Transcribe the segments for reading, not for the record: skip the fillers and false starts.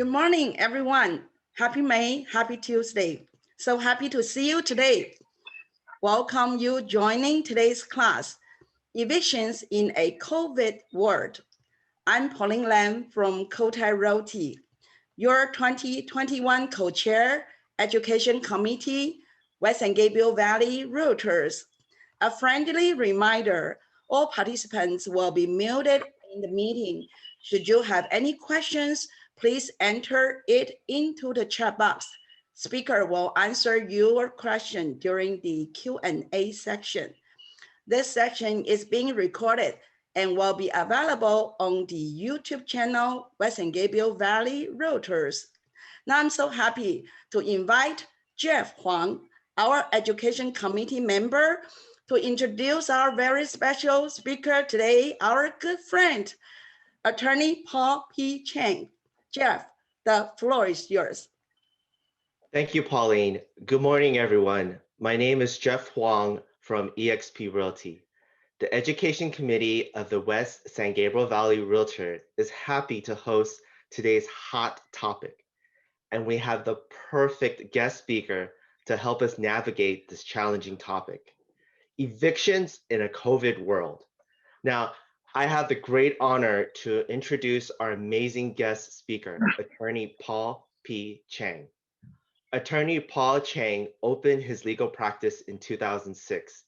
Good morning, everyone. Happy May, happy Tuesday. So happy to see you today. Welcome you joining today's class, Evictions in a COVID World. I'm Pauline Lam from Cotai Realty, your 2021 co-chair, Education Committee, West and Gabriel Valley Realtors. A friendly reminder, all participants will be muted in the meeting. Should you have any questions, please enter it into the chat box. Speaker will answer your question during the Q&A section. This section is being recorded and will be available on the YouTube channel, West and Gabriel Valley Realtors. Now I'm so happy to invite Jeff Huang, our Education Committee member, to introduce our very special speaker today, our good friend, Attorney Paul P. Cheng. Jeff, the floor is yours. Thank you, Pauline. Good morning, everyone. My name is Jeff Huang from eXp Realty. The Education Committee of the West San Gabriel Valley Realtor is happy to host today's hot topic. And we have the perfect guest speaker to help us navigate this challenging topic. Evictions in a COVID world. Now, I have the great honor to introduce our amazing guest speaker, Attorney Paul P. Cheng. Attorney Paul Cheng opened his legal practice in 2006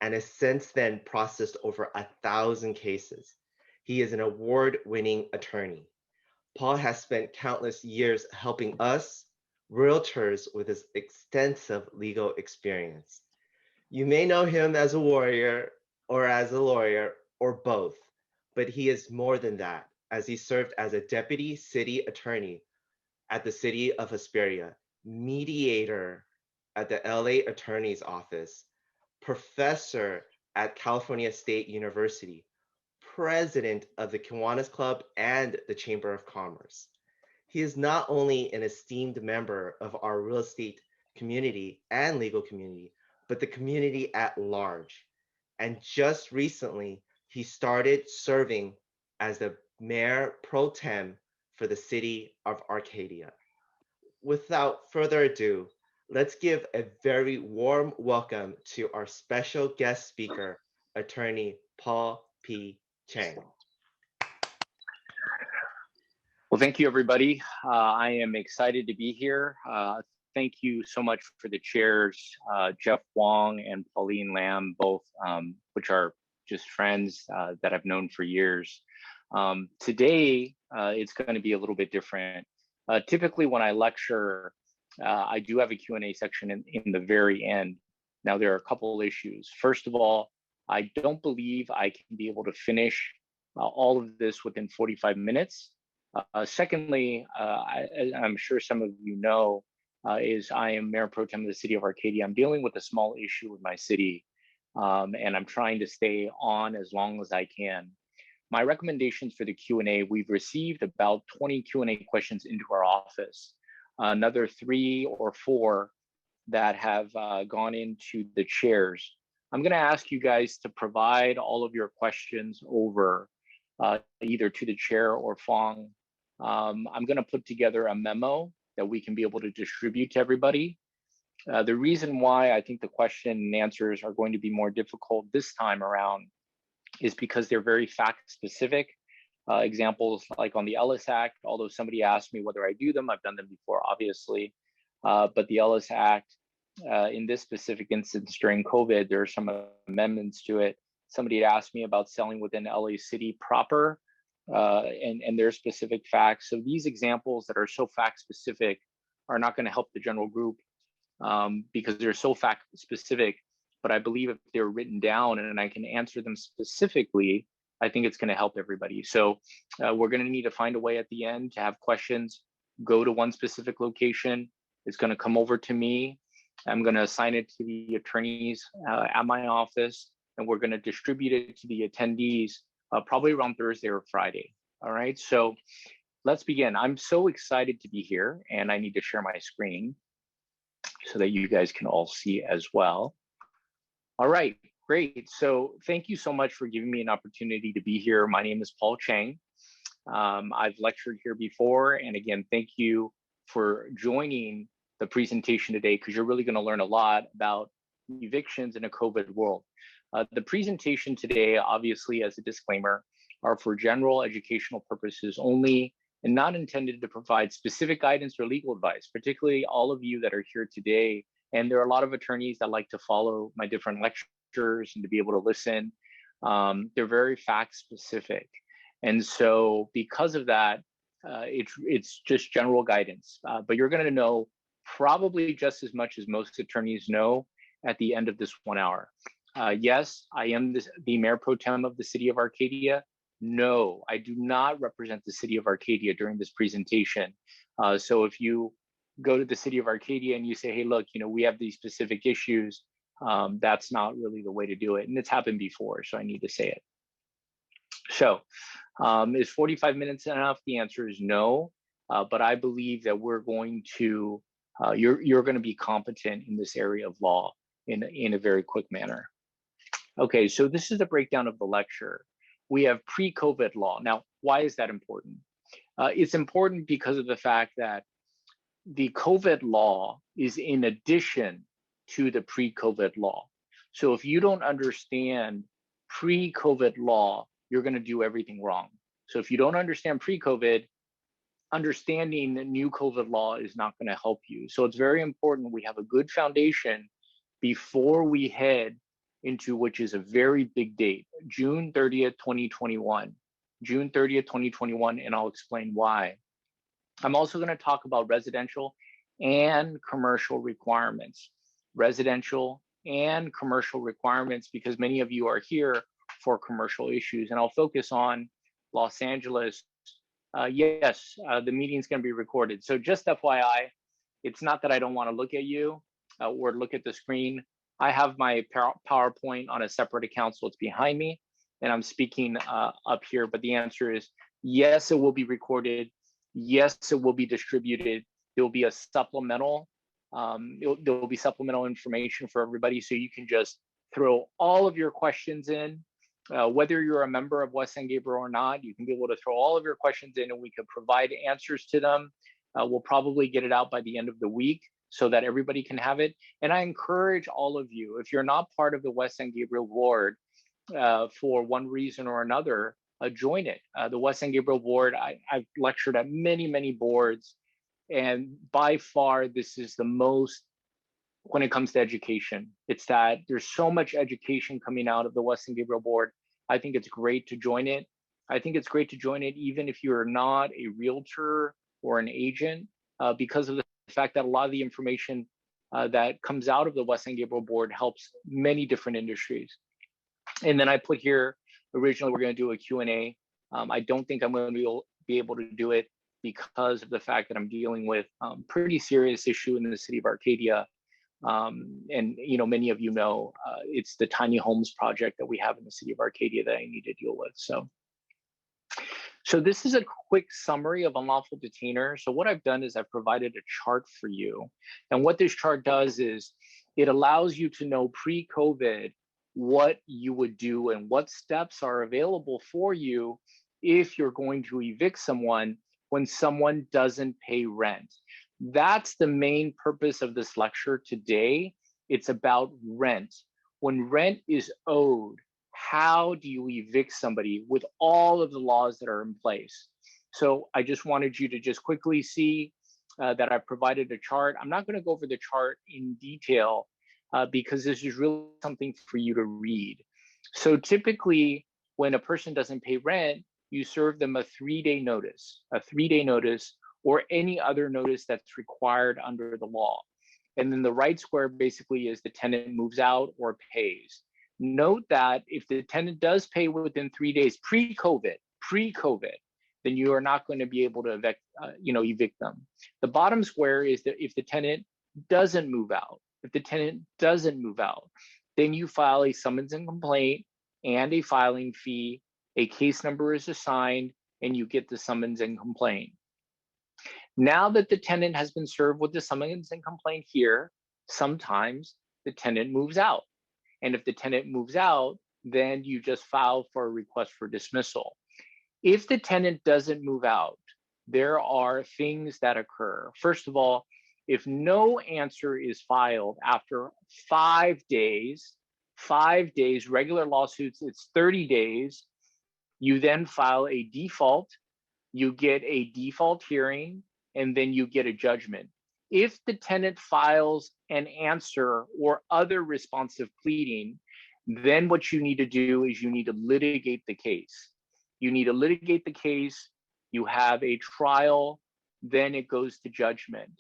and has since then processed over 1,000 cases. He is an award-winning attorney. Paul has spent countless years helping us, realtors, with his extensive legal experience. You may know him as a warrior or as a lawyer or both, but he is more than that, as he served as a deputy city attorney at the city of Hesperia, mediator at the LA Attorney's Office, professor at California State University, president of the Kiwanis Club and the Chamber of Commerce. He is not only an esteemed member of our real estate community and legal community, but the community at large. And just recently, he started serving as the mayor pro tem for the city of Arcadia. Without further ado, let's give a very warm welcome to our special guest speaker, Attorney Paul P. Cheng. Well, thank you, everybody. I am excited to be here. Thank you so much for the chairs, Jeff Wong and Pauline Lam, both, which are just friends that I've known for years. Today, it's going to be a little bit different. Typically, when I lecture, I do have a Q&A section in the very end. Now, there are a couple of issues. First of all, I don't believe I can be able to finish all of this within 45 minutes. Secondly, I'm sure some of you know, is I am Mayor Pro Tem of the City of Arcadia. I'm dealing with a small issue with my city, and I'm trying to stay on as long as I can. My recommendations for the Q&A, we've received about 20 Q&A questions into our office. Another 3 or 4 that have gone into the chairs. I'm gonna ask you guys to provide all of your questions over either to the chair or Fong. I'm gonna put together a memo that we can be able to distribute to everybody. The reason why I think the question and answers are going to be more difficult this time around is because they're very fact specific. Examples like on the Ellis Act, although somebody asked me whether I do them, I've done them before, obviously. But the Ellis Act, in this specific instance during COVID, there are some amendments to it. Somebody had asked me about selling within LA City proper and their specific facts. So these examples that are so fact specific are not going to help the general group because they're so fact specific. But I believe if they're written down and I can answer them specifically, I think it's going to help everybody. So we're going to need to find a way at the end to have questions go to one specific location. It's going to come over to me. I'm going to assign it to the attorneys at my office, and we're going to distribute it to the attendees probably around Thursday or Friday. All right, so let's begin. I'm so excited to be here, and I need to share my screen so that you guys can all see as well. All right, great. So thank you so much for giving me an opportunity to be here. My name is Paul Cheng. I've lectured here before, and again, thank you for joining the presentation today, because you're really going to learn a lot about evictions in a COVID world. The presentation today, obviously, as a disclaimer, are for general educational purposes only and not intended to provide specific guidance or legal advice, particularly all of you that are here today. And there are a lot of attorneys that like to follow my different lectures and to be able to listen. They're very fact specific. And so because of that, it's just general guidance, but you're going to know probably just as much as most attorneys know at the end of this 1 hour. Yes, I am the Mayor Pro Tem of the City of Arcadia. No, I do not represent the City of Arcadia during this presentation. So if you go to the City of Arcadia and you say, hey, look, we have these specific issues, that's not really the way to do it. And it's happened before, so I need to say it. So is 45 minutes enough? The answer is no, but I believe that we're going to, you're going to be competent in this area of law in a very quick manner. Okay, so this is the breakdown of the lecture. We have pre-COVID law. Now, why is that important? It's important because of the fact that the COVID law is in addition to the pre-COVID law. So if you don't understand pre-COVID law, you're going to do everything wrong. So if you don't understand pre-COVID, understanding the new COVID law is not going to help you. So it's very important we have a good foundation before we head into, which is a very big date, June 30th, 2021. June 30th, 2021, and I'll explain why. I'm also going to talk about residential and commercial requirements. Residential and commercial requirements, because many of you are here for commercial issues, and I'll focus on Los Angeles. Yes, the meeting's going to be recorded. So just FYI, it's not that I don't want to look at you or look at the screen. I have my PowerPoint on a separate account, so it's behind me, and I'm speaking up here. But the answer is yes, it will be recorded. Yes, it will be distributed. There will be a supplemental. There will be supplemental information for everybody, so you can just throw all of your questions in. Whether you're a member of West San Gabriel or not, you can be able to throw all of your questions in, and we can provide answers to them. We'll probably get it out by the end of the week, so that everybody can have it. And I encourage all of you, if you're not part of the West San Gabriel board for one reason or another, join it. The West San Gabriel board, I've lectured at many, many boards, and by far, this is the most, when it comes to education, it's that there's so much education coming out of the West San Gabriel board. I think it's great to join it. I think it's great to join it even if you're not a realtor or an agent, because of the fact that a lot of the information that comes out of the West San Gabriel board helps many different industries. And then I put here, originally we're going to do a Q&A. I don't think I'm going to be able to do it because of the fact that I'm dealing with pretty serious issue in the city of Arcadia. And many of you know, it's the tiny homes project that we have in the city of Arcadia that I need to deal with. So this is a quick summary of unlawful detainer. So what I've done is I've provided a chart for you. And what this chart does is it allows you to know pre-COVID what you would do and what steps are available for you if you're going to evict someone when someone doesn't pay rent. That's the main purpose of this lecture today. It's about rent. When rent is owed, how do you evict somebody with all of the laws that are in place? So I just wanted you to just quickly see that I've provided a chart. I'm not going to go over the chart in detail because this is really something for you to read. So typically, when a person doesn't pay rent, you serve them a 3-day notice, or any other notice that's required under the law. And then the right square basically is the tenant moves out or pays. Note that if the tenant does pay within 3 days pre-COVID, then you are not going to be able to evict them. The bottom square is that if the tenant doesn't move out, then you file a summons and complaint and a filing fee, a case number is assigned, and you get the summons and complaint. Now that the tenant has been served with the summons and complaint here, sometimes the tenant moves out. And if the tenant moves out, then you just file for a request for dismissal. If the tenant doesn't move out, there are things that occur. First of all, if no answer is filed after 5 days, regular lawsuits, it's 30 days, you then file a default, you get a default hearing, and then you get a judgment. If the tenant files an answer or other responsive pleading, then what you need to do is you need to litigate the case. You need to litigate the case, you have a trial, then it goes to judgment.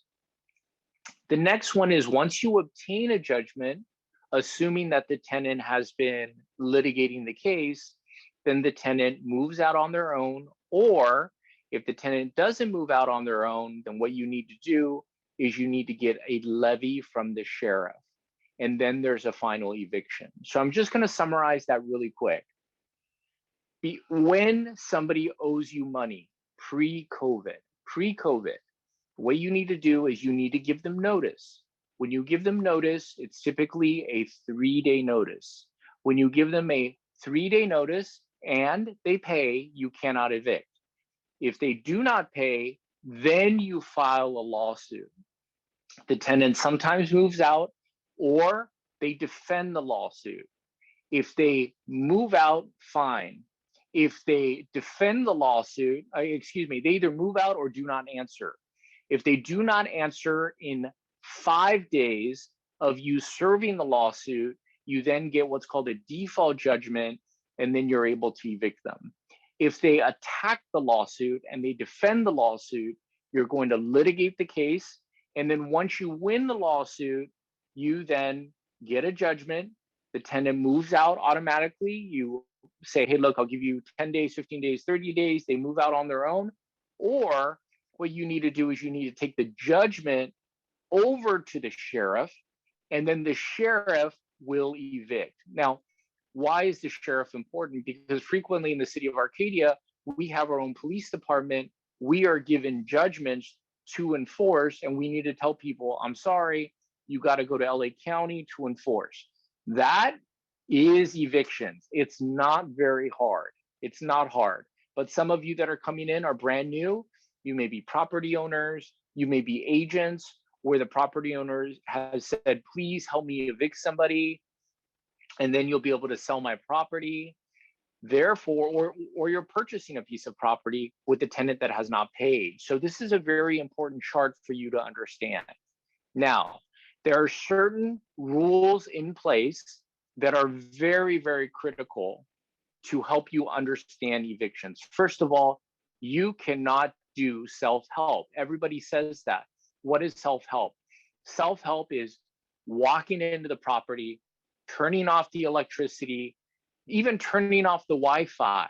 The next one is once you obtain a judgment, assuming that the tenant has been litigating the case, then the tenant moves out on their own, or if the tenant doesn't move out on their own, then what you need to do is you need to get a levy from the sheriff. And then there's a final eviction. So I'm just going to summarize that really quick. When somebody owes you money pre-COVID, what you need to do is you need to give them notice. When you give them notice, it's typically a 3-day notice. When you give them a 3-day notice and they pay, you cannot evict. If they do not pay, then you file a lawsuit. The tenant sometimes moves out or they defend the lawsuit. If they move out, fine. If they defend the lawsuit, they either move out or do not answer. If they do not answer in 5 days of you serving the lawsuit, you then get what's called a default judgment, and then you're able to evict them. If they attack the lawsuit and they defend the lawsuit, you're going to litigate the case. And then once you win the lawsuit, you then get a judgment. The tenant moves out automatically. You say, hey, look, I'll give you 10 days, 15 days, 30 days. They move out on their own. Or what you need to do is you need to take the judgment over to the sheriff, and then the sheriff will evict. Now, why is the sheriff important? Because frequently in the city of Arcadia, we have our own police department. We are given judgments to enforce, and we need to tell people, I'm sorry, you got to go to LA County to enforce. That is evictions. It's not very hard. It's not hard. But some of you that are coming in are brand new. You may be property owners. You may be agents where the property owners has said, please help me evict somebody, and then you'll be able to sell my property. Therefore, or you're purchasing a piece of property with the tenant that has not paid. So this is a very important chart for you to understand. Now, there are certain rules in place that are very, very critical to help you understand evictions. First of all, you cannot do self-help. Everybody says that. What is self-help? Self-help is walking into the property, turning off the electricity, even turning off the Wi-Fi,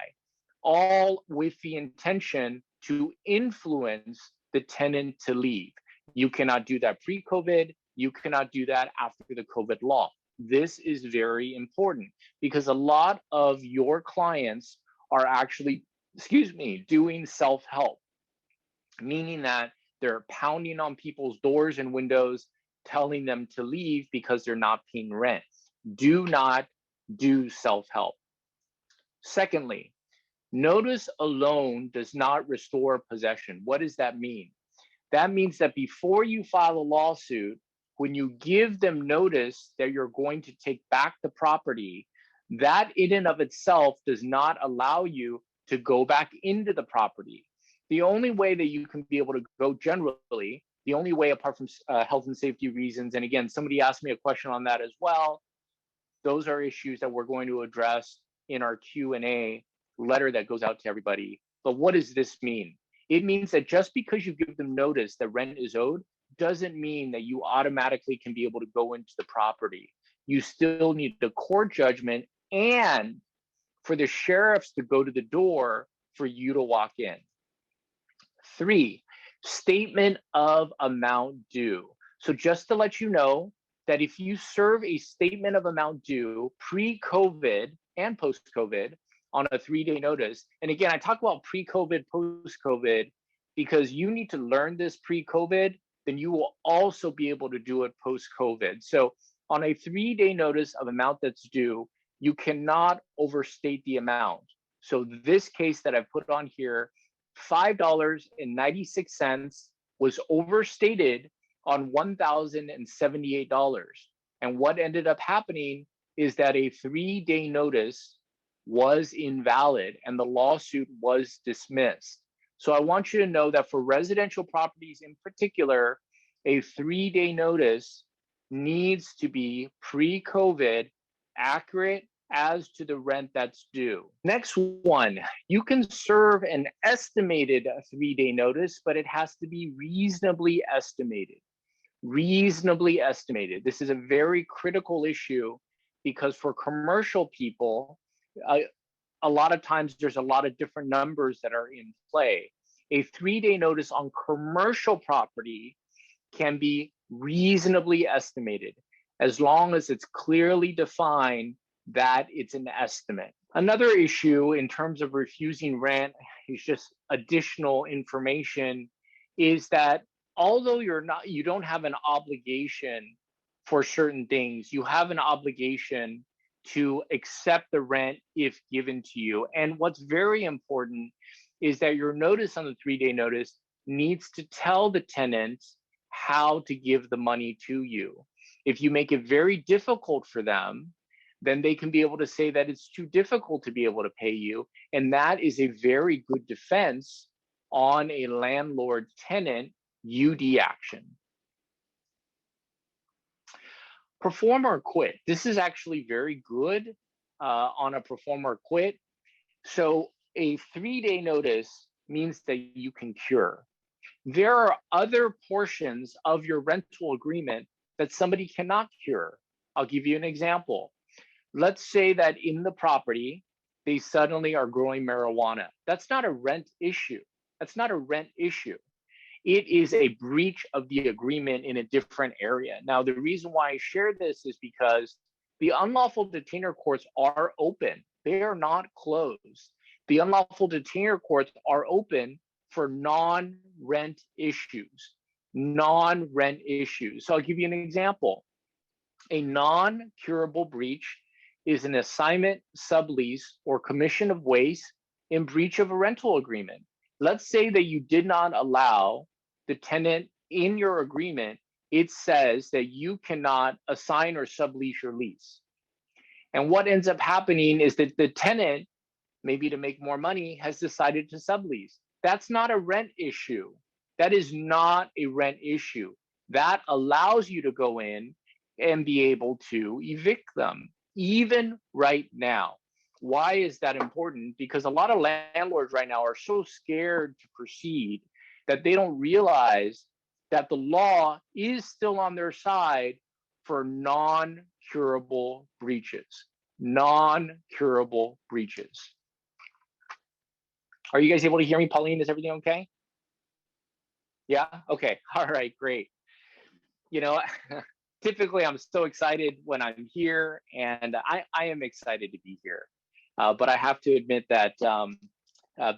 all with the intention to influence the tenant to leave. You cannot do that pre-COVID. You cannot do that after the COVID law. This is very important because a lot of your clients are actually, doing self-help, meaning that they're pounding on people's doors and windows, telling them to leave because they're not paying rent. Do not do self-help. Secondly, notice alone does not restore possession. What does that mean? That means that before you file a lawsuit, when you give them notice that you're going to take back the property, that in and of itself does not allow you to go back into the property. The only way that you can be able to go generally, the only way apart from health and safety reasons, and again, somebody asked me a question on that as well, those are issues that we're going to address in our Q&A letter that goes out to everybody. But what does this mean? It means that just because you give them notice that rent is owed doesn't mean that you automatically can be able to go into the property. You still need the court judgment and for the sheriffs to go to the door for you to walk in. 3, statement of amount due. So just to let you know that if you serve a statement of amount due pre-COVID and post-COVID on a 3-day notice, and again, I talk about pre-COVID, post-COVID, because you need to learn this pre-COVID, then you will also be able to do it post-COVID. So on a 3-day notice of amount that's due, you cannot overstate the amount. So this case that I put on here, $5.96 was overstated on $1,078. And what ended up happening is that a 3-day notice was invalid and the lawsuit was dismissed. So I want you to know that for residential properties in particular, a 3-day notice needs to be pre-COVID accurate as to the rent that's due. Next one, you can serve an estimated 3-day notice, but it has to be reasonably estimated. Reasonably estimated. This is a very critical issue because for commercial people, a lot of times there's a lot of different numbers that are in play. A 3-day notice on commercial property can be reasonably estimated as long as it's clearly defined that it's an estimate. Another issue in terms of refusing rent is just additional information is that although you don't have an obligation for certain things, you have an obligation to accept the rent if given to you. And what's very important is that your notice on the 3-day notice needs to tell the tenant how to give the money to you. If you make it very difficult for them, then they can be able to say that it's too difficult to be able to pay you. And that is a very good defense on a landlord-tenant UD action. Perform or quit. This is actually very good on a perform or quit. So a 3-day notice means that you can cure. There are other portions of your rental agreement that somebody cannot cure. I'll give you an example. Let's say that in the property, they suddenly are growing marijuana. That's not a rent issue. That's not a rent issue. It is a breach of the agreement in a different area. Now, the reason why I share this is because the unlawful detainer courts are open. They are not closed. The unlawful detainer courts are open for non-rent issues. Non-rent issues. So I'll give you an example. A non-curable breach is an assignment, sublease, or commission of waste in breach of a rental agreement. Let's say that you did not allow the tenant in your agreement, it says that you cannot assign or sublease your lease. And what ends up happening is that the tenant, maybe to make more money, has decided to sublease. That's not a rent issue. That is not a rent issue. That allows you to go in and be able to evict them, even right now. Why is that important? Because a lot of landlords right now are so scared to proceed that they don't realize that the law is still on their side for non-curable breaches. Non-curable breaches. Are you guys able to hear me, Pauline? Is everything okay? Yeah? Okay. All right, great. You know, typically I'm so excited when I'm here, and I am excited to be here. But I have to admit that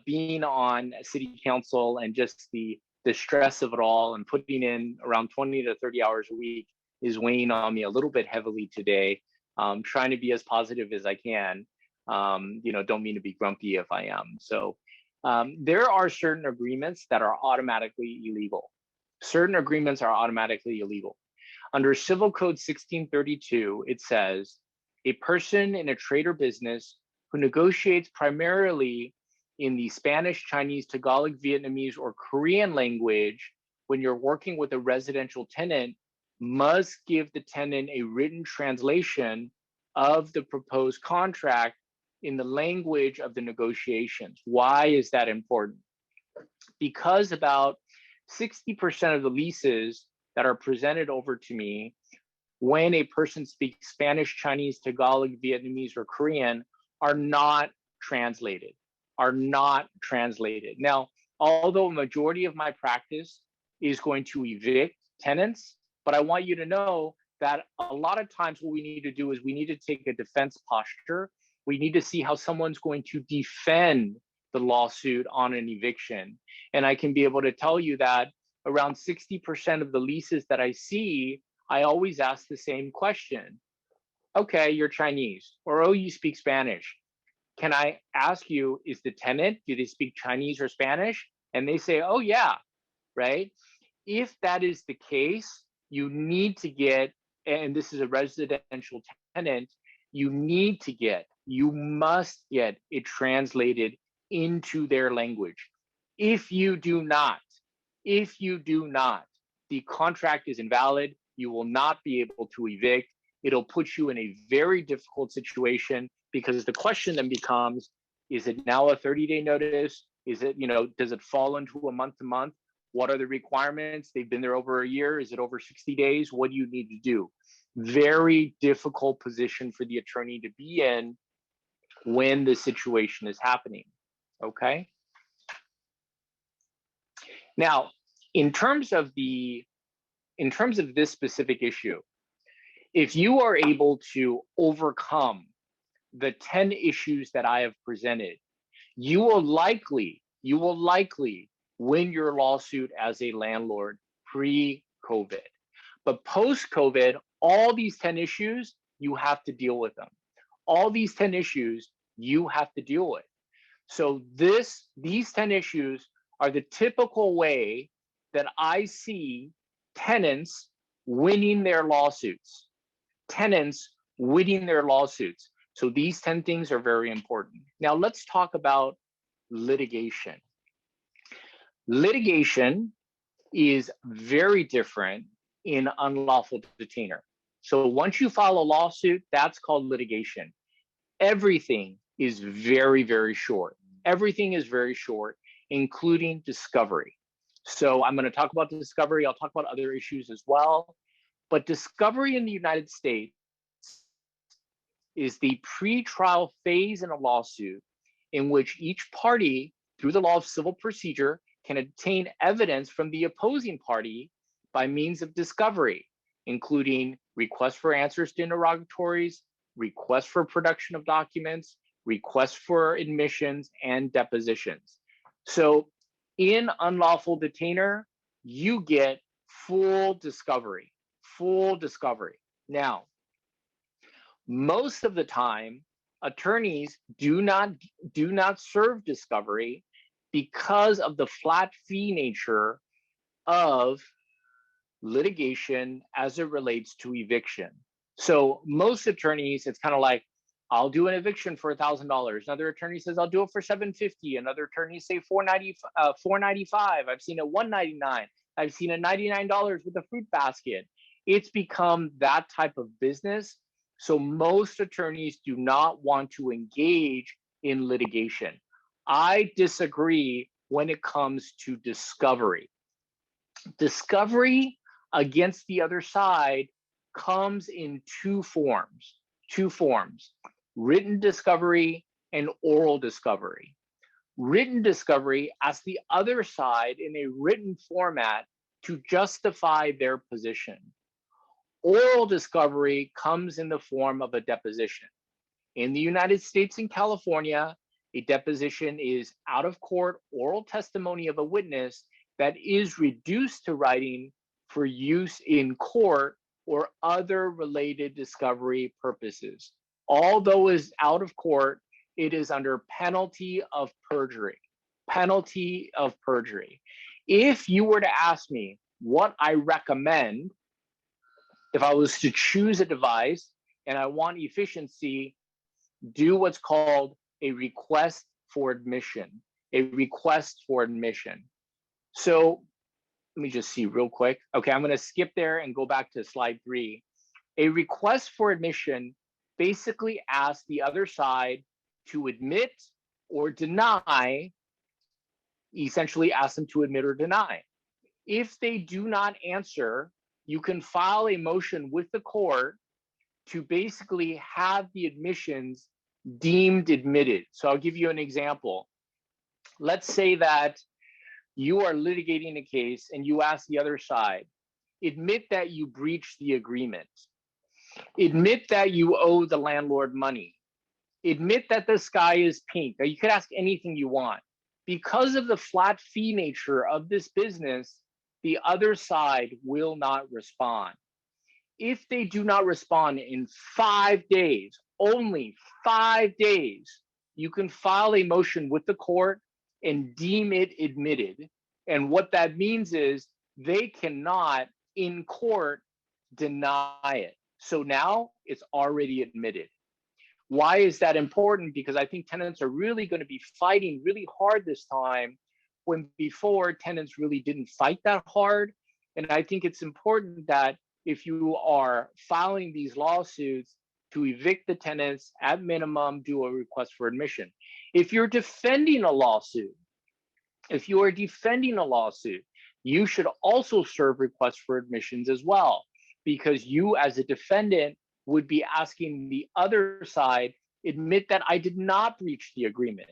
being on city council and just the stress of it all and putting in around 20 to 30 hours a week is weighing on me a little bit heavily today. Trying to be as positive as I can. You know, don't mean to be grumpy if I am. So there are certain agreements that are automatically illegal. Certain agreements are automatically illegal. Under Civil Code 1632, it says, a person in a trade or business who negotiates primarily in the Spanish, Chinese, Tagalog, Vietnamese, or Korean language, when you're working with a residential tenant, must give the tenant a written translation of the proposed contract in the language of the negotiations. Why is that important? Because about 60% of the leases that are presented over to me, when a person speaks Spanish, Chinese, Tagalog, Vietnamese, or Korean, are not translated, Now, although a majority of my practice is going to evict tenants, but I want you to know that a lot of times what we need to do is we need to take a defense posture. We need to see how someone's going to defend the lawsuit on an eviction. And I can be able to tell you that around 60% of the leases that I see, I always ask the same question. Okay, you're Chinese, or oh, you speak Spanish. can I ask you, is the tenant, do they speak Chinese or Spanish? And they say, oh yeah, right? If that is the case, you need to get, and this is a residential tenant, you must get it translated into their language. If you do not, the contract is invalid. You will not be able to evict. It'll put you in a very difficult situation, because the question then becomes, is it now a 30-day notice? Is it, does it fall into a month-to-month? What are the requirements? They've been there over a year. Is it over 60 days? What do you need to do? Very difficult position for the attorney to be in when the situation is happening, okay? Now, in terms of this specific issue, if you are able to overcome the 10 issues that I have presented, you will likely win your lawsuit as a landlord pre-COVID. But post-COVID, all these 10 issues, you have to deal with them. All these 10 issues you have to deal with. So these 10 issues are the typical way that I see tenants winning their lawsuits. So these 10 things are very important. Now let's talk about litigation. Litigation is very different in unlawful detainer. So once you file a lawsuit, that's called litigation. Everything is very, very short. Everything is very short, including discovery. So I'm going to talk about the discovery. I'll talk about other issues as well. But discovery in the United States is the pre-trial phase in a lawsuit in which each party, through the law of civil procedure, can obtain evidence from the opposing party by means of discovery, including requests for answers to interrogatories, requests for production of documents, requests for admissions, and depositions. So in unlawful detainer, you get full discovery. Now, most of the time, attorneys do not serve discovery because of the flat fee nature of litigation as it relates to eviction. So most attorneys, it's kind of like, I'll do an eviction for $1,000. Another attorney says, I'll do it for $750. Another attorney say $495. I've seen a $199. I've seen a $99 with a fruit basket. It's become that type of business. So most attorneys do not want to engage in litigation. I disagree when it comes to discovery. Discovery against the other side comes in two forms, written discovery and oral discovery. Written discovery asks the other side in a written format to justify their position. Oral discovery comes in the form of a deposition. In the United States and California, a deposition is out of court oral testimony of a witness that is reduced to writing for use in court or other related discovery purposes. Although it is out of court, it is under penalty of perjury. If you were to ask me what I recommend, if I was to choose a device and I want efficiency, do what's called a request for admission. So let me just see real quick. Okay, I'm going to skip there and go back to slide 3. A request for admission basically asks the other side to admit or deny, essentially ask them to admit or deny. If they do not answer, you can file a motion with the court to basically have the admissions deemed admitted. So I'll give you an example. Let's say that you are litigating a case and you ask the other side, admit that you breached the agreement. Admit that you owe the landlord money. Admit that the sky is pink. Now, you could ask anything you want. Because of the flat fee nature of this business, the other side will not respond. If they do not respond in 5 days, only 5 days, you can file a motion with the court and deem it admitted. And what that means is they cannot in court deny it. So now it's already admitted. Why is that important? Because I think tenants are really going to be fighting really hard this time, when before tenants really didn't fight that hard. And I think it's important that if you are filing these lawsuits to evict the tenants, at minimum, do a request for admission. If you're defending a lawsuit, you should also serve requests for admissions as well, because you as a defendant would be asking the other side, admit that I did not breach the agreement,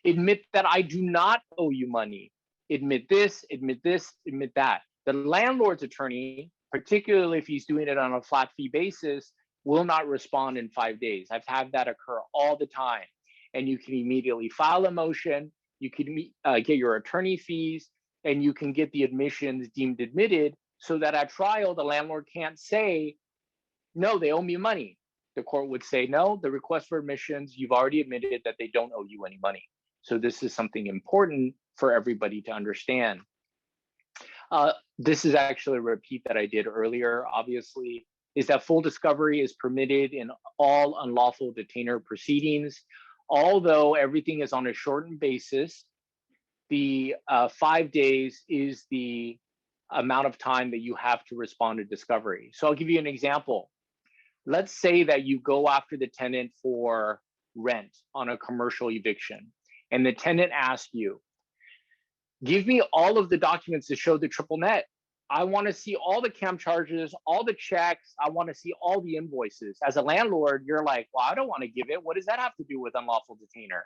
admit that I do not owe you money, admit this, admit that. The landlord's attorney, particularly if he's doing it on a flat fee basis, will not respond in 5 days. I've had that occur all the time. And you can immediately file a motion, you can get your attorney fees, and you can get the admissions deemed admitted, so that at trial, the landlord can't say, no, they owe me money. The court would say, no, the request for admissions, you've already admitted that they don't owe you any money. So this is something important for everybody to understand. This is actually a repeat that I did earlier, obviously, is that full discovery is permitted in all unlawful detainer proceedings. Although everything is on a shortened basis, the 5 days is the amount of time that you have to respond to discovery. So I'll give you an example. Let's say that you go after the tenant for rent on a commercial eviction, and the tenant asks you, give me all of the documents to show the triple net. I want to see all the CAM charges, all the checks. I want to see all the invoices. As a landlord, you're like, well, I don't want to give it. What does that have to do with unlawful detainer?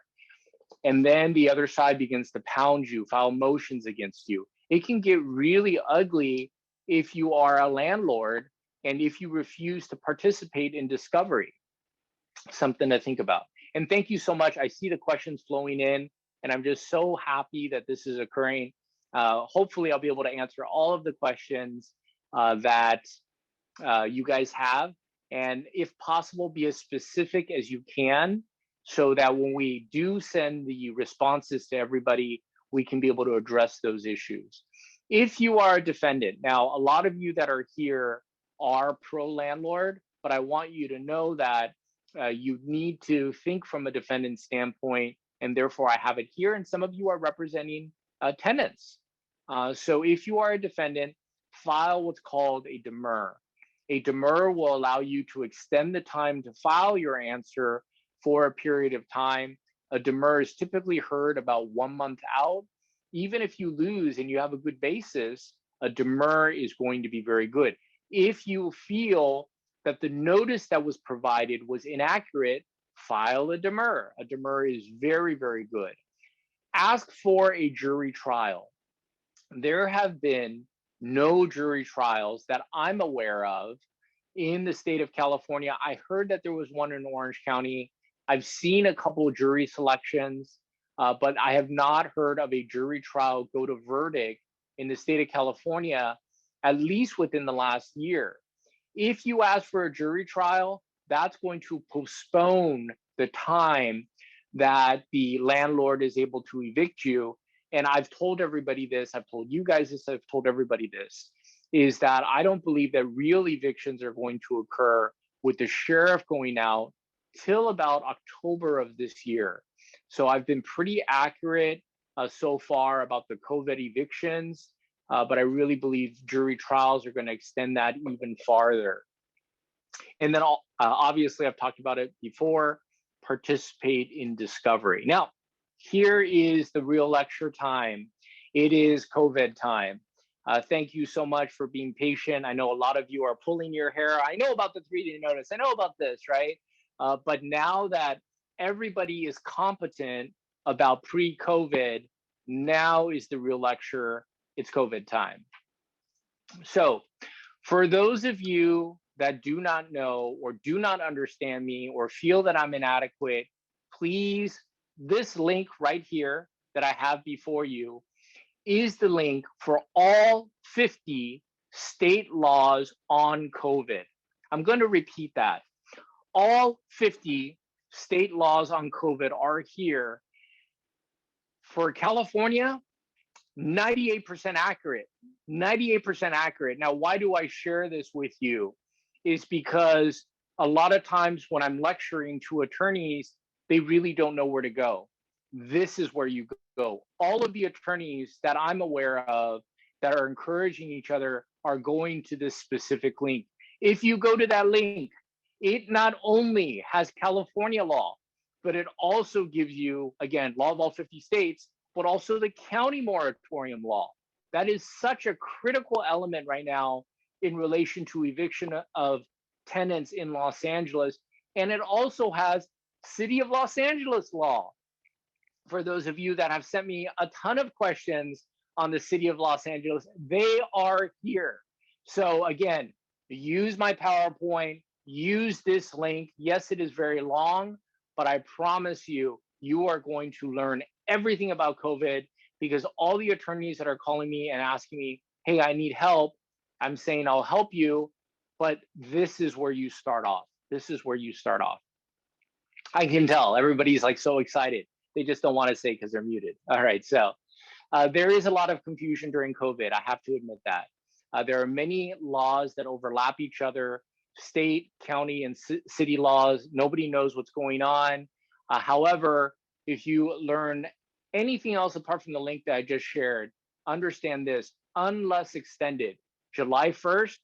And then the other side begins to pound you, file motions against you. It can get really ugly if you are a landlord and if you refuse to participate in discovery. Something to think about. And thank you so much. I see the questions flowing in, and I'm just so happy that this is occurring. Hopefully I'll be able to answer all of the questions that you guys have. And if possible, be as specific as you can, so that when we do send the responses to everybody, we can be able to address those issues. If you are a defendant, now a lot of you that are here are pro-landlord, but I want you to know that you need to think from a defendant standpoint, and therefore I have it here, and some of you are representing tenants. So if you are a defendant, file what's called a demur. A demur will allow you to extend the time to file your answer for a period of time. A demur is typically heard about 1 month out. Even if you lose and you have a good basis, a demur is going to be very good. If you feel that the notice that was provided was inaccurate, file a demur. A demur is very, very good. Ask for a jury trial. There have been no jury trials that I'm aware of in the state of California. I heard that there was one in Orange County. I've seen a couple of jury selections, but I have not heard of a jury trial go to verdict in the state of California, at least within the last year. If you ask for a jury trial, that's going to postpone the time that the landlord is able to evict you. And I've told everybody this, I've told you guys this, I've told everybody this, is that I don't believe that real evictions are going to occur with the sheriff going out till about October of this year. So I've been pretty accurate so far about the COVID evictions, but I really believe jury trials are going to extend that even farther. And then obviously I've talked about it before, participate in discovery. Now, here is the real lecture time. It is COVID time. Thank you so much for being patient. I know a lot of you are pulling your hair. I know about the 3-day notice. I know about this, right? But now that everybody is competent about pre-COVID, now is the real lecture. It's COVID time. So for those of you that do not know or do not understand me or feel that I'm inadequate, please, this link right here that I have before you is the link for all 50 state laws on COVID. I'm going to repeat that. All 50 state laws on COVID are here. For California, 98% accurate, 98% accurate. Now, why do I share this with you? Is because a lot of times when I'm lecturing to attorneys, they really don't know where to go. This is where you go. All of the attorneys that I'm aware of that are encouraging each other are going to this specific link. If you go to that link, it not only has California law, but it also gives you, again, law of all 50 states, but also the county moratorium law. That is such a critical element right now in relation to eviction of tenants in Los Angeles. And it also has City of Los Angeles law. For those of you that have sent me a ton of questions on the City of Los Angeles, they are here. So again, use my PowerPoint, use this link. Yes, it is very long, but I promise you, you are going to learn everything about COVID, because all the attorneys that are calling me and asking me, hey, I need help, I'm saying I'll help you, but this is where you start off. This is where you start off. I can tell everybody's like so excited. They just don't want to say because they're muted. All right, so there is a lot of confusion during COVID. I have to admit that. There are many laws that overlap each other, state, county, and city laws. Nobody knows what's going on. However, if you learn anything else apart from the link that I just shared, understand this: unless extended, July 1st,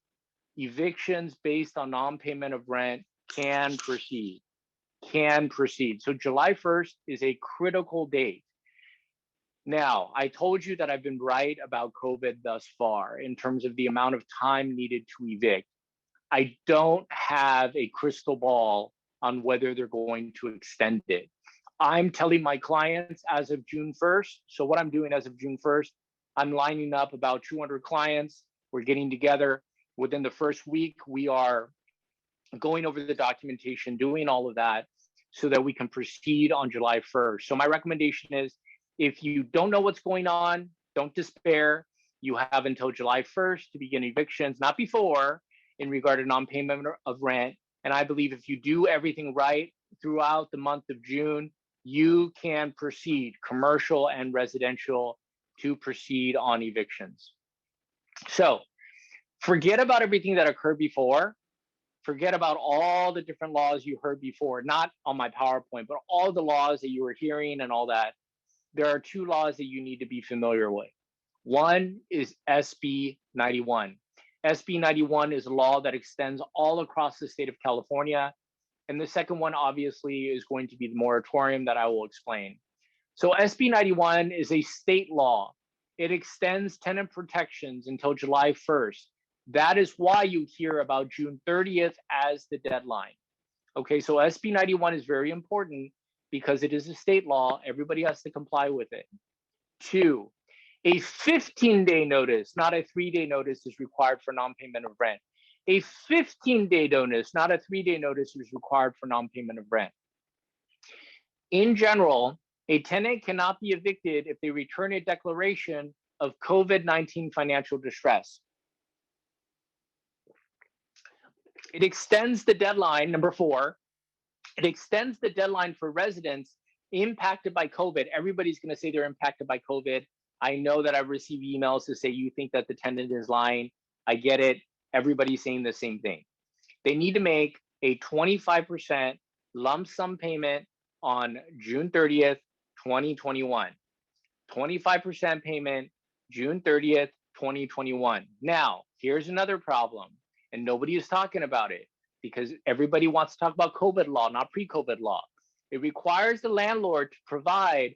evictions based on non-payment of rent can proceed. So July 1st is a critical date. Now, I told you that I've been right about COVID thus far in terms of the amount of time needed to evict. I don't have a crystal ball on whether they're going to extend it. I'm telling my clients as of June 1st. So what I'm doing as of June 1st, I'm lining up about 200 clients. We're getting together. Within the first week, we are going over the documentation, doing all of that so that we can proceed on July 1st. So my recommendation is, if you don't know what's going on, don't despair. You have until July 1st to begin evictions, not before, in regard to non-payment of rent. And I believe if you do everything right throughout the month of June, you can proceed, commercial and residential, to proceed on evictions. So forget about everything that occurred before. Forget about all the different laws you heard before, not on my PowerPoint, but all the laws that you were hearing and all that. There are two laws that you need to be familiar with. One is SB 91. SB 91 is a law that extends all across the state of California. And the second one, obviously, is going to be the moratorium that I will explain. So SB 91 is a state law. It extends tenant protections until July 1st. That is why you hear about June 30th as the deadline. Okay, so SB 91 is very important because it is a state law. Everybody has to comply with it. 2, a 15-day notice, not a 3-day notice, is required for non-payment of rent. A 15-day notice, not a 3-day notice, is required for non-payment of rent. In general, a tenant cannot be evicted if they return a declaration of COVID-19 financial distress. It extends the deadline, number 4, it extends the deadline for residents impacted by COVID. Everybody's going to say they're impacted by COVID. I know that I've received emails to say you think that the tenant is lying. I get it. Everybody's saying the same thing. They need to make a 25% lump sum payment on June 30th, 2021. 25% payment, June 30th, 2021. Now, here's another problem, and nobody is talking about it because everybody wants to talk about COVID law, not pre-COVID law. It requires the landlord to provide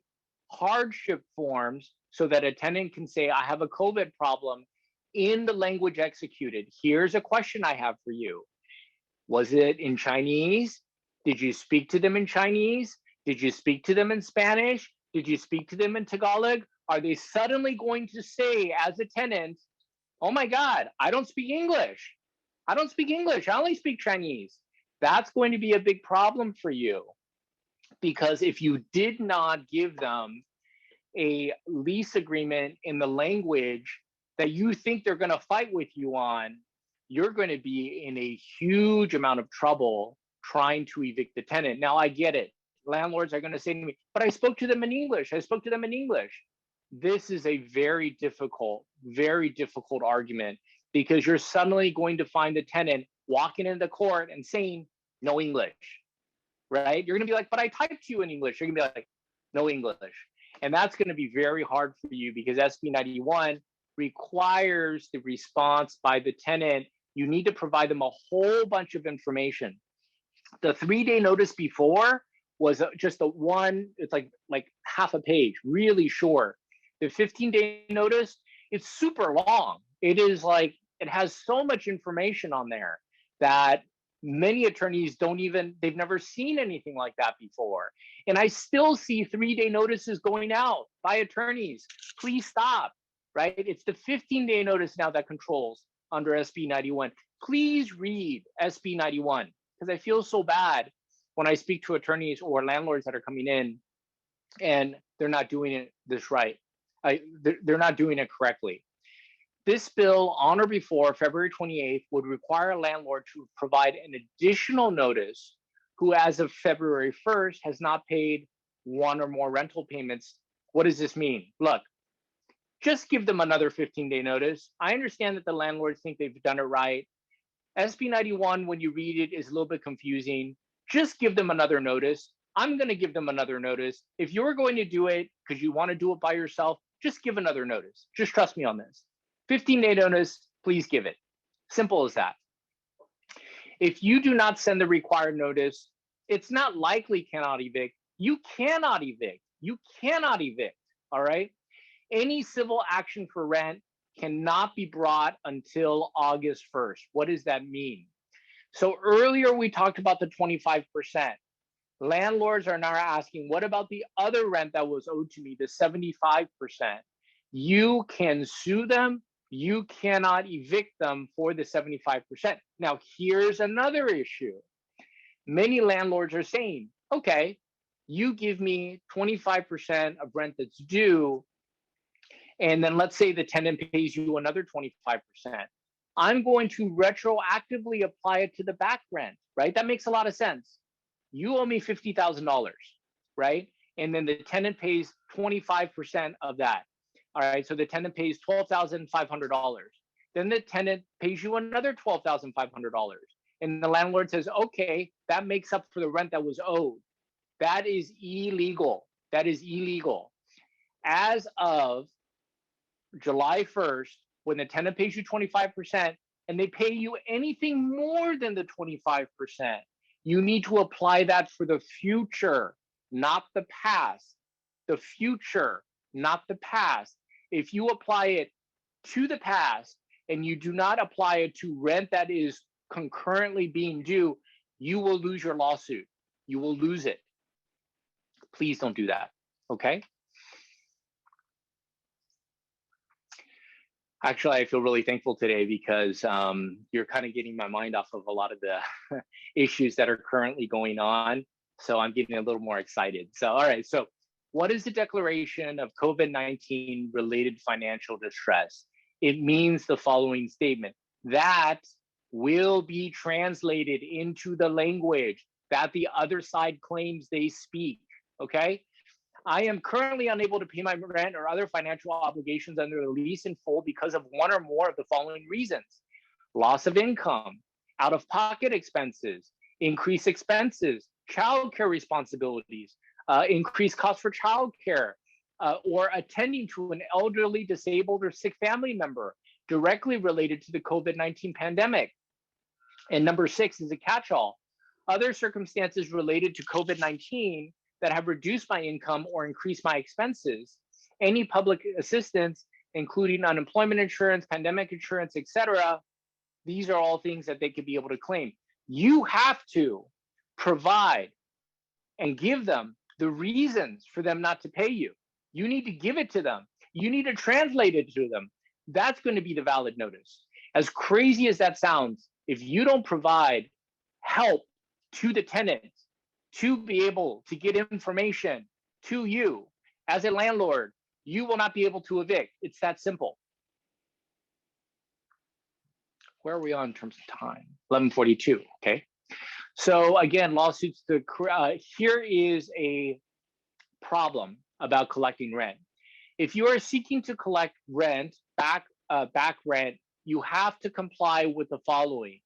hardship forms so that a tenant can say, I have a COVID problem in the language executed. Here's a question I have for you. Was it in Chinese? Did you speak to them in Chinese? Did you speak to them in Spanish? Did you speak to them in Tagalog? Are they suddenly going to say as a tenant, oh my God, I don't speak English. I don't speak English. I only speak Chinese. That's going to be a big problem for you, because if you did not give them a lease agreement in the language that you think they're going to fight with you on, you're going to be in a huge amount of trouble trying to evict the tenant. Now, I get it. Landlords are going to say to me, but I spoke to them in English. I spoke to them in English. This is a very difficult argument, because you're suddenly going to find the tenant walking into court and saying no English, right? You're going to be like, but I typed to you in English. You're going to be like, no English. And that's going to be very hard for you, because SB 91 requires the response by the tenant. You need to provide them a whole bunch of information. The 3-day notice before was just it's like half a page, really short. The 15-day notice, it's super long. It is like, it has so much information on there that many attorneys they've never seen anything like that before. And I still see 3-day notices going out by attorneys. Please stop, right? It's the 15-day notice now that controls under SB 91. Please read SB 91, because I feel so bad when I speak to attorneys or landlords that are coming in and they're not doing this right. They're not doing it correctly. This bill, on or before February 28th, would require a landlord to provide an additional notice who, as of February 1st, has not paid one or more rental payments. What does this mean? Look, just give them another 15-day notice. I understand that the landlords think they've done it right. SB 91, when you read it, is a little bit confusing. Just give them another notice. I'm going to give them another notice. If you're going to do it because you want to do it by yourself, just give another notice. Just trust me on this. 15-day notice, please give it. Simple as that. If you do not send the required notice, it's not likely cannot evict. You cannot evict. You cannot evict, all right? Any civil action for rent cannot be brought until August 1st. What does that mean? So earlier we talked about the 25%. Landlords are now asking, what about the other rent that was owed to me, the 75%? You can sue them. You cannot evict them for the 75%. Now, here's another issue. Many landlords are saying, okay, you give me 25% of rent that's due, and then let's say the tenant pays you another 25%. I'm going to retroactively apply it to the back rent, right? That makes a lot of sense. You owe me $50,000, right? And then the tenant pays 25% of that. All right, so the tenant pays $12,500. Then the tenant pays you another $12,500. And the landlord says, okay, that makes up for the rent that was owed. That is illegal. That is illegal. As of July 1st, when the tenant pays you 25% and they pay you anything more than the 25%, you need to apply that for the future, not the past. The future, not the past. If you apply it to the past and you do not apply it to rent that is concurrently being due, you will lose your lawsuit. You will lose it. Please don't do that, okay? Actually, I feel really thankful today because you're kind of getting my mind off of a lot of the issues that are currently going on. So I'm getting a little more excited. So, all right. So what is the declaration of COVID-19 related financial distress? It means the following statement: that will be translated into the language that the other side claims they speak, okay? I am currently unable to pay my rent or other financial obligations under the lease in full because of one or more of the following reasons: loss of income, out-of-pocket expenses, increased expenses, childcare responsibilities, increased costs for childcare, or attending to an elderly, disabled, or sick family member directly related to the COVID-19 pandemic. And number 6 is a catch-all: other circumstances related to COVID-19 that have reduced my income or increased my expenses. Any public assistance, including unemployment insurance, pandemic insurance, etc. These are all things that they could be able to claim. You have to provide and give them the reasons for them not to pay you. You need to give it to them. You need to translate it to them. That's going to be the valid notice. As crazy as that sounds, if you don't provide help to the tenant to be able to get information to you as a landlord, you will not be able to evict. It's that simple. Where are we on in terms of time? 11:42, okay. So again, lawsuits, here is a problem about collecting rent. If you are seeking to collect rent, back rent, you have to comply with the following.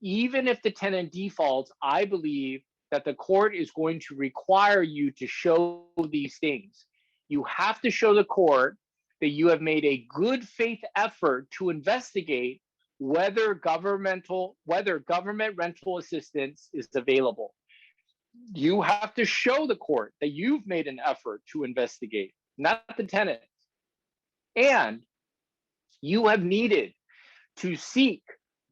Even if the tenant defaults, I believe that the court is going to require you to show these things. You have to show the court that you have made a good faith effort to investigate whether government rental assistance is available. You have to show the court that you've made an effort to investigate, not the tenant. And you have needed to seek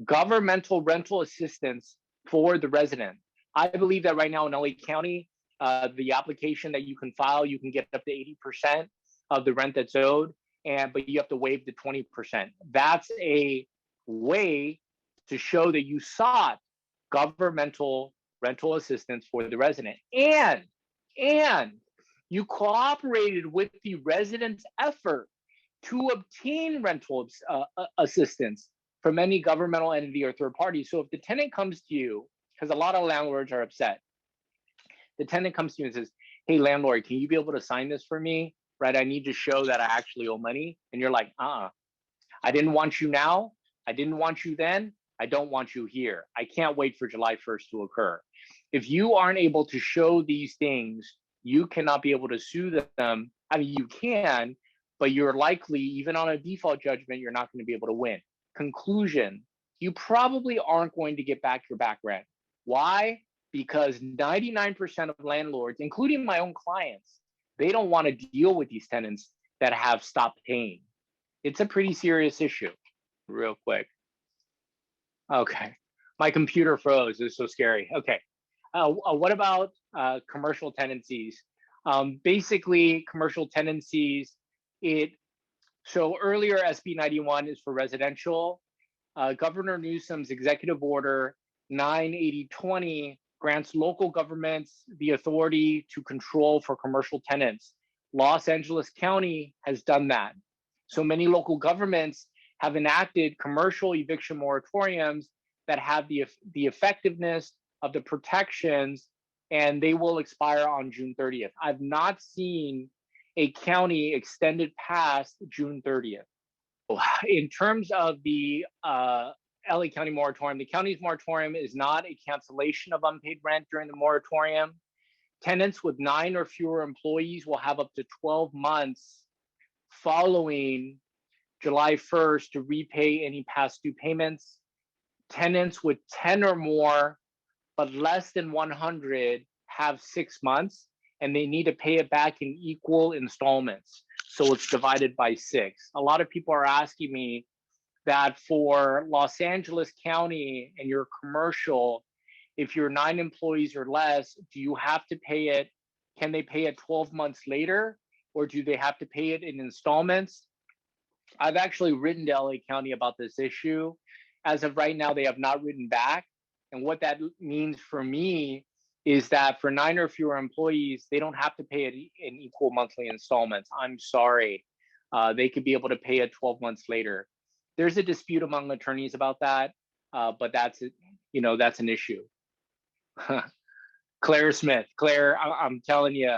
governmental rental assistance for the resident. I believe that right now in LA County, the application that you can file, you can get up to 80% of the rent that's owed, but you have to waive the 20%. That's a way to show that you sought governmental rental assistance for the resident. And you cooperated with the resident's effort to obtain rental assistance from any governmental entity or third party. So if the tenant comes to you, because a lot of landlords are upset, the tenant comes to you and says, hey, landlord, can you be able to sign this for me? Right, I need to show that I actually owe money. And you're like, I didn't want you now. I didn't want you then. I don't want you here. I can't wait for July 1st to occur. If you aren't able to show these things, you cannot be able to sue them. I mean, you can, but you're likely, even on a default judgment, you're not going to be able to win. Conclusion, you probably aren't going to get back your back rent. Why? Because 99% of landlords, including my own clients, they don't want to deal with these tenants that have stopped paying. It's a pretty serious issue. Real quick. Okay, my computer froze. It's so scary. Okay, what about commercial tenancies? Basically, commercial tenancies, so earlier SB 91 is for residential. Governor Newsom's executive order 98020 grants local governments the authority to control for commercial tenants. Los Angeles County has done that. So many local governments have enacted commercial eviction moratoriums that have the effectiveness of the protections, and they will expire on June 30th. I've not seen a county extended past June 30th. In terms of the LA County moratorium, the county's moratorium is not a cancellation of unpaid rent during the moratorium. Tenants with 9 or fewer employees will have up to 12 months following July 1st to repay any past due payments. Tenants with 10 or more, but less than 100, have 6 months, and they need to pay it back in equal installments. So it's divided by 6. A lot of people are asking me that for Los Angeles County and your commercial, if you're 9 employees or less, do you have to pay it? Can they pay it 12 months later, or do they have to pay it in installments? I've actually written to LA County about this issue. As of right now, they have not written back. And what that means for me is that for 9 or fewer employees, they don't have to pay it in equal monthly installments. I'm sorry. They could be able to pay it 12 months later. There's a dispute among attorneys about that, but that's an issue. Claire Smith, Claire, I'm telling you,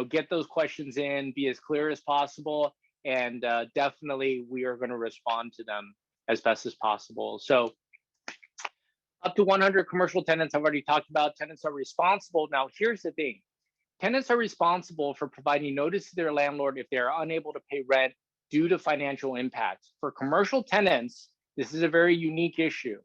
get those questions in, be as clear as possible, and definitely we are going to respond to them as best as possible. So up to 100 commercial tenants, I've already talked about. Tenants are responsible. Now, here's the thing. Tenants are responsible for providing notice to their landlord if they are unable to pay rent due to financial impacts. For commercial tenants, this is a very unique issue.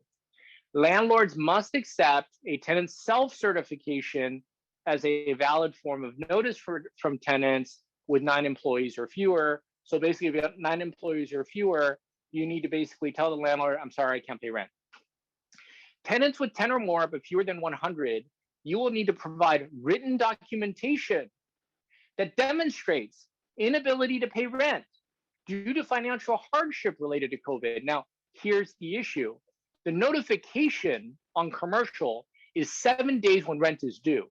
Landlords must accept a tenant's self-certification as a valid form of notice from tenants with 9 employees or fewer. So basically, if you have 9 employees or fewer, you need to basically tell the landlord, I'm sorry, I can't pay rent. Tenants with 10 or more, but fewer than 100, you will need to provide written documentation that demonstrates inability to pay rent due to financial hardship related to COVID. Now, here's the issue. The notification on commercial is 7 days when rent is due.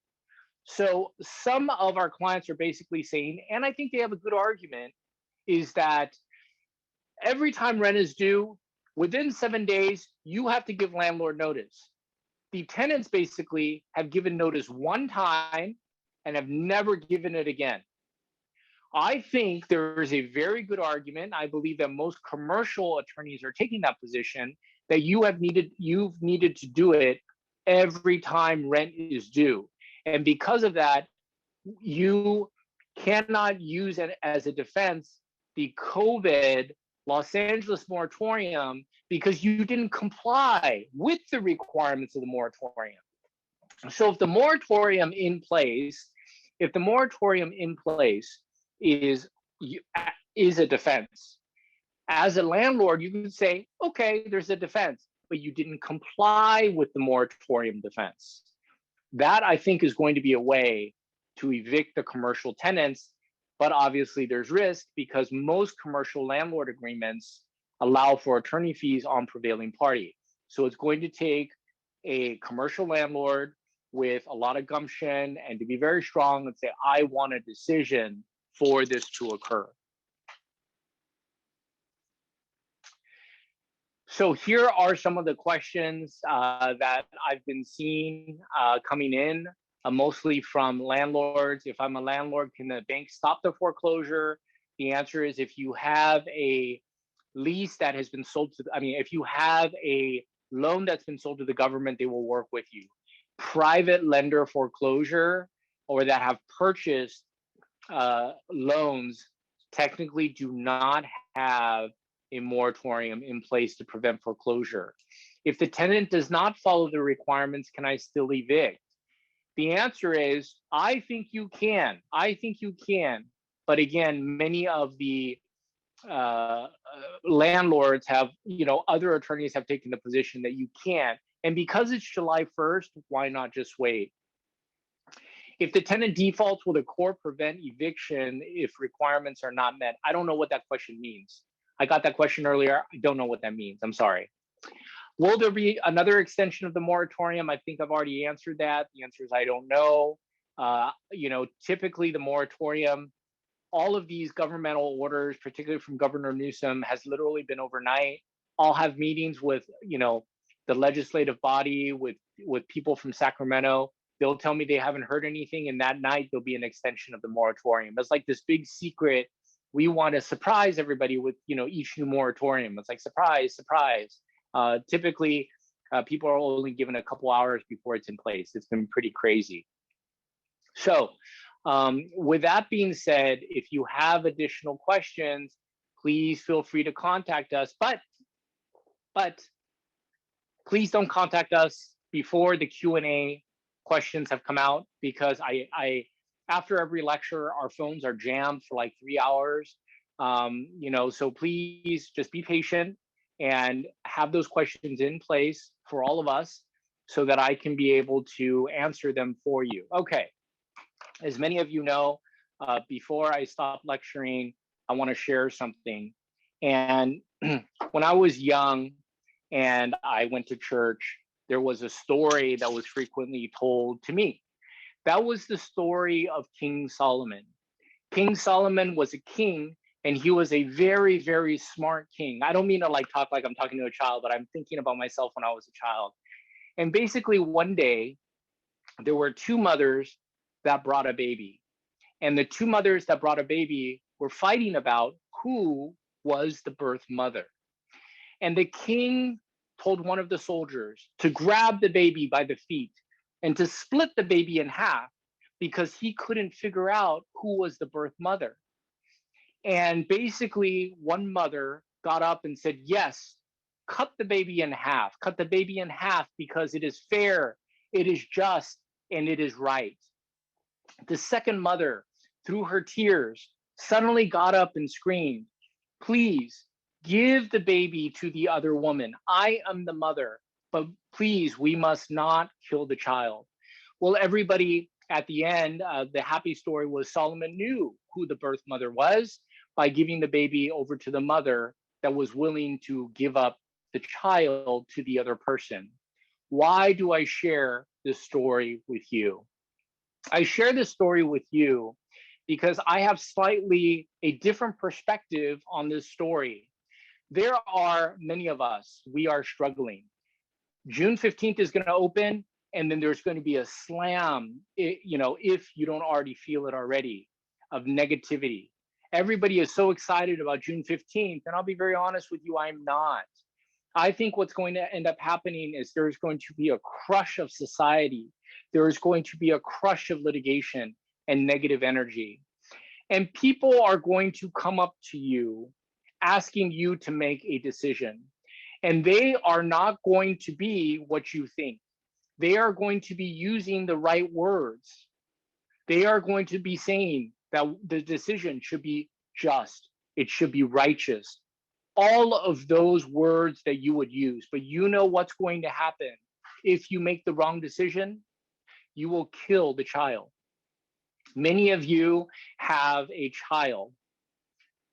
So some of our clients are basically saying, and I think they have a good argument, is that every time rent is due, within 7 days, you have to give landlord notice. The tenants basically have given notice one time and have never given it again. I think there is a very good argument. I believe that most commercial attorneys are taking that position, that you've needed to do it every time rent is due. And because of that, you cannot use it as a defense the COVID Los Angeles moratorium because you didn't comply with the requirements of the moratorium. So if the moratorium in place, is a defense, as a landlord, you can say, okay, there's a defense, but you didn't comply with the moratorium defense. That, I think, is going to be a way to evict the commercial tenants, but obviously there's risk because most commercial landlord agreements allow for attorney fees on prevailing party. So it's going to take a commercial landlord with a lot of gumption and to be very strong and say, I want a decision for this to occur. So here are some of the questions that I've been seeing coming in, mostly from landlords. If I'm a landlord, can the bank stop the foreclosure? The answer is if you have a lease that has been sold to, if you have a loan that's been sold to the government, they will work with you. Private lender foreclosure or that have purchased loans technically do not have a moratorium in place to prevent foreclosure. If the tenant does not follow the requirements, can I still evict? The answer is, I think you can. But again, many of the landlords have, other attorneys have taken the position that you can't. And because it's July 1st, why not just wait? If the tenant defaults, will the court prevent eviction if requirements are not met? I don't know what that question means. I got that question earlier. I don't know what that means. I'm sorry. Will there be another extension of the moratorium? I think I've already answered that. The answer is I don't know. Typically the moratorium, all of these governmental orders, particularly from Governor Newsom, has literally been overnight. I'll have meetings with, the legislative body, with people from Sacramento. They'll tell me they haven't heard anything, and that night there'll be an extension of the moratorium. It's like this big secret. We want to surprise everybody with, each new moratorium. It's like, surprise, surprise. Typically, people are only given a couple hours before it's in place. It's been pretty crazy. So with that being said, if you have additional questions, please feel free to contact us. But please don't contact us before the Q&A questions have come out, because I after every lecture, our phones are jammed for like 3 hours. So please just be patient and have those questions in place for all of us so that I can be able to answer them for you. Okay, as many of you know, before I stop lecturing, I want to share something. And when I was young and I went to church, there was a story that was frequently told to me. That was the story of King Solomon. King Solomon was a king, and he was a very, very smart king. I don't mean to talk like I'm talking to a child, but I'm thinking about myself when I was a child. And basically one day, there were two mothers that brought a baby. And the two mothers that brought a baby were fighting about who was the birth mother. And the king told one of the soldiers to grab the baby by the feet and to split the baby in half because he couldn't figure out who was the birth mother. And basically one mother got up and said, yes, cut the baby in half because it is fair, it is just, and it is right. The second mother, through her tears, suddenly got up and screamed, please give the baby to the other woman. I am the mother, but please, we must not kill the child. Well, everybody at the end, the happy story was Solomon knew who the birth mother was by giving the baby over to the mother that was willing to give up the child to the other person. Why do I share this story with you? I share this story with you because I have slightly a different perspective on this story. There are many of us, we are struggling. June 15th is going to open, and then there's going to be a slam, you know, if you don't already feel it already, of negativity. Everybody is so excited about June 15th, and I'll be very honest with you, I'm not. I think what's going to end up happening is there's going to be a crush of society. There is going to be a crush of litigation and negative energy. And people are going to come up to you asking you to make a decision. And they are not going to be what you think. They are going to be using the right words. They are going to be saying that the decision should be just, it should be righteous. All of those words that you would use, but you know what's going to happen if you make the wrong decision? You will kill the child. Many of you have a child.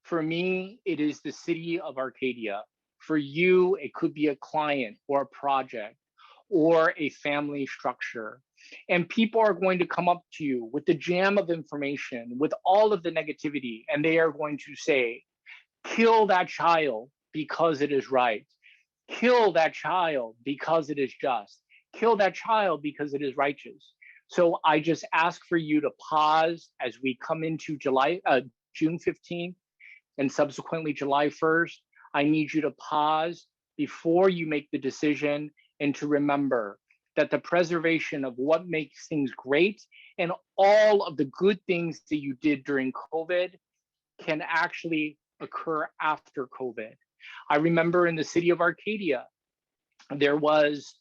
For me, it is the city of Arcadia. For you, it could be a client or a project or a family structure. And people are going to come up to you with the jam of information, with all of the negativity, and they are going to say, kill that child because it is right. Kill that child because it is just. Kill that child because it is righteous. So I just ask for you to pause as we come into June 15th and subsequently July 1st. I need you to pause before you make the decision and to remember that the preservation of what makes things great and all of the good things that you did during COVID can actually occur after COVID. I remember in the city of Arcadia, there was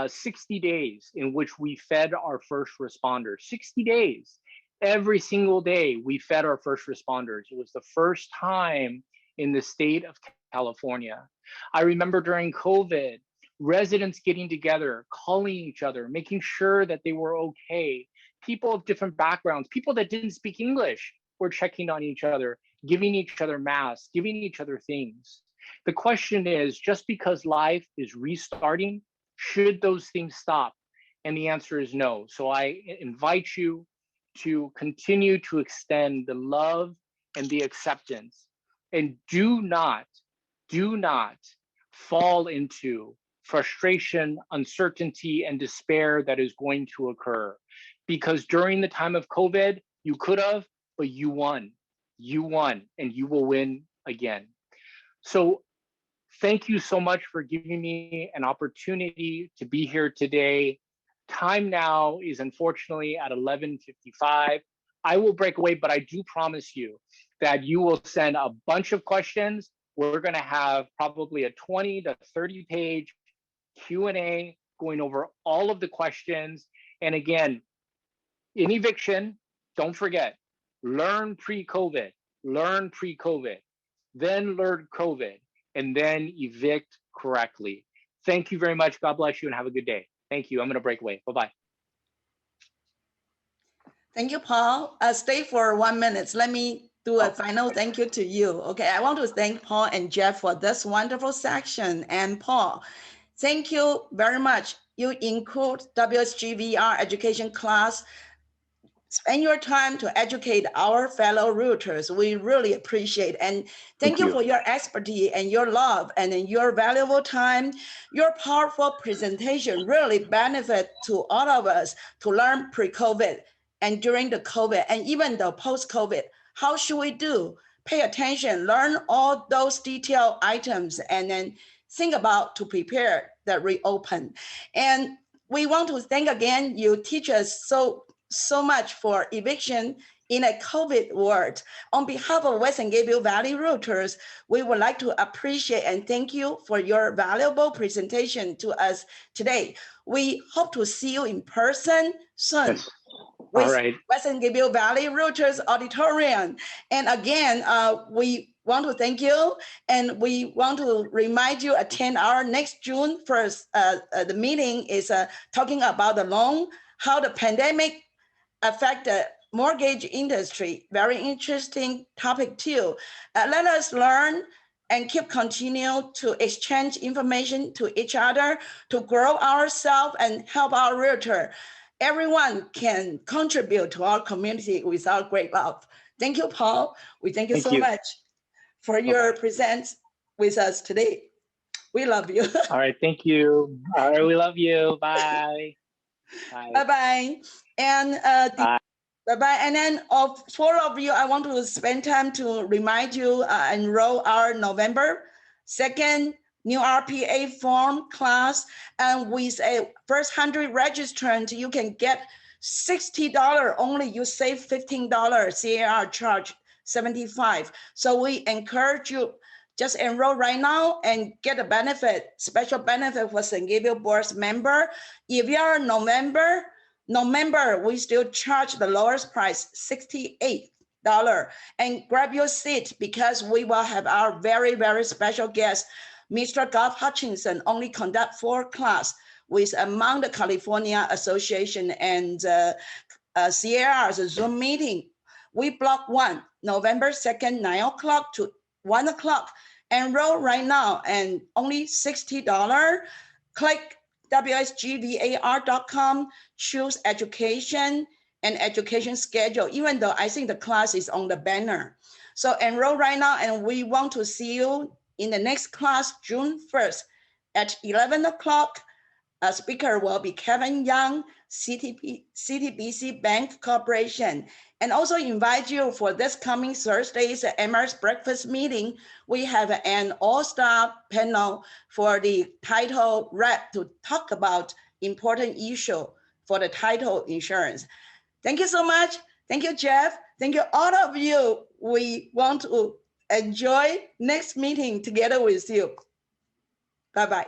60 days in which we fed our first responders. 60 days. Every single day we fed our first responders. It was the first time in the state of California. I remember during COVID, residents getting together, calling each other, making sure that they were okay. People of different backgrounds, people that didn't speak English were checking on each other, giving each other masks, giving each other things. The question is, just because life is restarting, should those things stop? And the answer is no. So I invite you to continue to extend the love and the acceptance. And do not fall into frustration, uncertainty, and despair that is going to occur. Because during the time of COVID, you could have, but you won. You won, and you will win again. So thank you so much for giving me an opportunity to be here today. Time now is unfortunately at 11:55. I will break away, but I do promise you that you will send a bunch of questions. We're going to have probably a 20 to 30 page Q&A going over all of the questions. And again, in eviction, don't forget, learn pre-COVID, then learn COVID, and then evict correctly. Thank you very much. God bless you and have a good day. Thank you. I'm going to break away. Bye-bye. Thank you, Paul. Stay for 1 minute. Let me do a final thank you to you. Okay, I want to thank Paul and Jeff for this wonderful section. And Paul, thank you very much. You include WSGVR education class. Spend your time to educate our fellow realtors. We really appreciate. And thank you for your expertise and your love and your valuable time. Your powerful presentation really benefit to all of us to learn pre-COVID and during the COVID and even the post-COVID. How should we do? Pay attention, learn all those detailed items, and then think about to prepare the reopen. And we want to thank again, you teach us so much for eviction in a COVID world. On behalf of West and Gabriel Valley Realtors, we would like to appreciate and thank you for your valuable presentation to us today. We hope to see you in person soon. Yes. With West and Gabriel Valley Realtors Auditorium. And again, we want to thank you, and we want to remind you attend our next June 1st. The meeting is talking about the loan, how the pandemic affect the mortgage industry. Very interesting topic too. Let us learn and continue to exchange information to each other to grow ourselves and help our realtor. Everyone can contribute to our community with our great love. Thank you, Paul. We thank you so much for your presence with us today. We love you. All right, thank you. All right, we love you. Bye. Bye. Bye-bye. And Bye. bye-bye. And then for all of you, I want to spend time to remind you, enroll our November 2nd new RPA form class. And with a first 100 registrants, you can get $60 only. You save $15. CAR charge $75. So we encourage you, just enroll right now and get a benefit, special benefit for St. Gabriel Board's member. If you are no member, we still charge the lowest price, $68. And grab your seat because we will have our very, very special guest, Mr. Golf Hutchinson, only conduct 4 class with among the California Association and Sierra's Zoom meeting. We block 1, November 2nd, 9 o'clock to 1 o'clock. Enroll right now and only $60. Click wsgvar.com, choose education and education schedule, even though I think the class is on the banner. So enroll right now, and we want to see you in the next class, June 1st at 11 o'clock. A speaker will be Kevin Young, CTBC Bank Corporation. And also invite you for this coming Thursday's Emma's Breakfast meeting. We have an all-star panel for the title rep to talk about important issue for the title insurance. Thank you so much. Thank you, Jeff. Thank you, all of you. We want to enjoy next meeting together with you. Bye-bye.